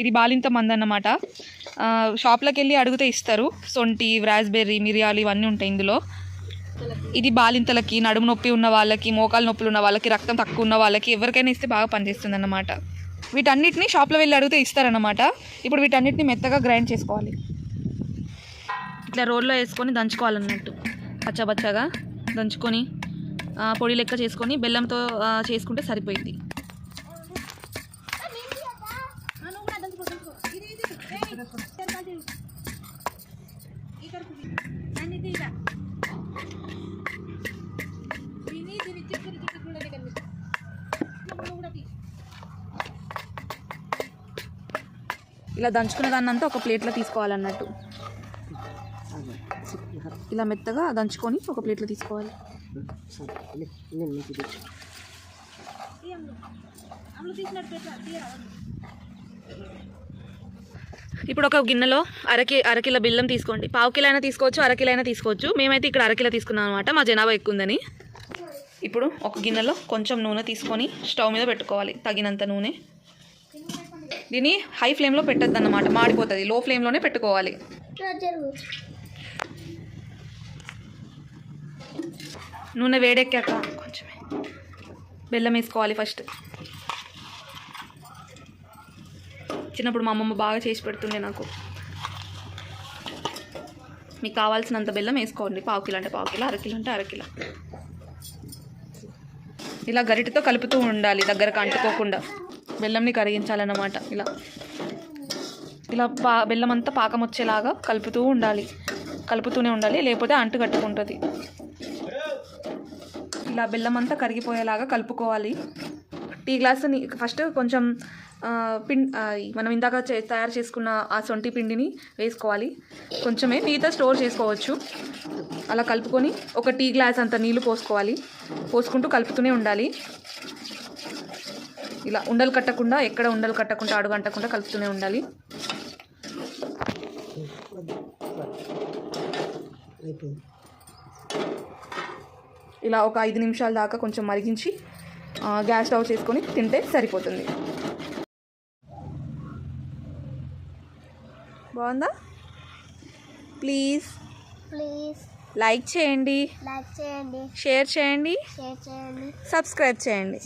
ఇది బాలింత మందు అన్నమాట. షాప్లోకి వెళ్ళి అడిగితే ఇస్తారు. సొంటి, రాస్బెర్రీ, మిరియాలు ఇవన్నీ ఉంటాయి ఇందులో. ఇది బాలింతలకి, నడుము నొప్పి ఉన్న వాళ్ళకి, మోకాలు నొప్పులు ఉన్న వాళ్ళకి, రక్తం తక్కువ ఉన్న వాళ్ళకి ఎవరికైనా ఇస్తే బాగా పనిచేస్తుంది అన్నమాట. వీటన్నిటిని షాప్లో వెళ్ళి అడిగితే ఇస్తారన్నమాట. ఇప్పుడు వీటన్నిటిని మెత్తగా గ్రైండ్ చేసుకోవాలి. ఇట్లా రోల్లో వేసుకొని దంచుకోవాలన్నట్టు. పచ్చబచ్చగా దంచుకొని పొడి లెక్క చేసుకొని బెల్లంతో చేసుకుంటే సరిపోయింది. ఇలా దంచుకున్న దాన్నంతా ఒక ప్లేట్లో తీసుకోవాలన్నట్టు. ఇలా మెత్తగా దంచుకొని ఒక ప్లేట్లో తీసుకోవాలి. ఇప్పుడు ఒక గిన్నెలో అరకిలో బెల్లం తీసుకోండి. పావు కిలో అయినా తీసుకోవచ్చు, అరకిలో అయినా తీసుకోవచ్చు. మేమైతే ఇక్కడ అరకిలో తీసుకున్నాం అనమాట, మా జనాభా ఎక్కువ ఉందని. ఇప్పుడు ఒక గిన్నెలో కొంచెం నూనె తీసుకొని స్టవ్ మీద పెట్టుకోవాలి, తగినంత నూనె. దీన్ని హై ఫ్లేమ్లో పెట్టద్దు అన్నమాట, మాడిపోతుంది. లో ఫ్లేమ్లోనే పెట్టుకోవాలి. నూనె వేడెక్కాక కొంచెమే బెల్లం వేసుకోవాలి ఫస్ట్. చిన్నప్పుడు మా అమ్మమ్మ బాగా చేసి పెడుతుండే నాకు. మీకు కావాల్సినంత బెల్లం వేసుకోండి. పావు కిలో అంటే పావు కిలో, అరకిలో అంటే అరకిలో. ఇలా గరిటెతో కలుపుతూ ఉండాలి, దగ్గరకు అంటుకోకుండా. బెల్లంని కరిగించాలన్నమాట. ఇలా బెల్లం అంతా పాకం వచ్చేలాగా కలుపుతూనే ఉండాలి, లేకపోతే అంటు కట్టుకుంటుంది. ఇలా బెల్లం అంతా కరిగిపోయేలాగా కలుపుకోవాలి. టీ గ్లాసుని ఫస్ట్ కొంచెం మనం ఇందాక తయారు చేసుకున్న ఆ సొంటి పిండిని వేసుకోవాలి. కొంచెమే, మిగతా స్టోర్ చేసుకోవచ్చు. అలా కలుపుకొని ఒక టీ గ్లాస్ అంత నీళ్ళు పోసుకుంటూ కలుపుతూనే ఉండాలి. ఇలా ఉండలు కట్టకుండా, ఎక్కడ ఉండలు కట్టకుండా, అడుగంటకుండా కలుపుతూనే ఉండాలి. ఇలా ఒక 5 నిమిషాల దాకా కొంచెం మరిగించి గ్యాస్ స్టవ్ చేసుకొని తింటే సరిపోతుంది. బాగుందా? ప్లీజ్ లైక్ చేయండి, షేర్ చేయండి, సబ్స్క్రైబ్ చేయండి.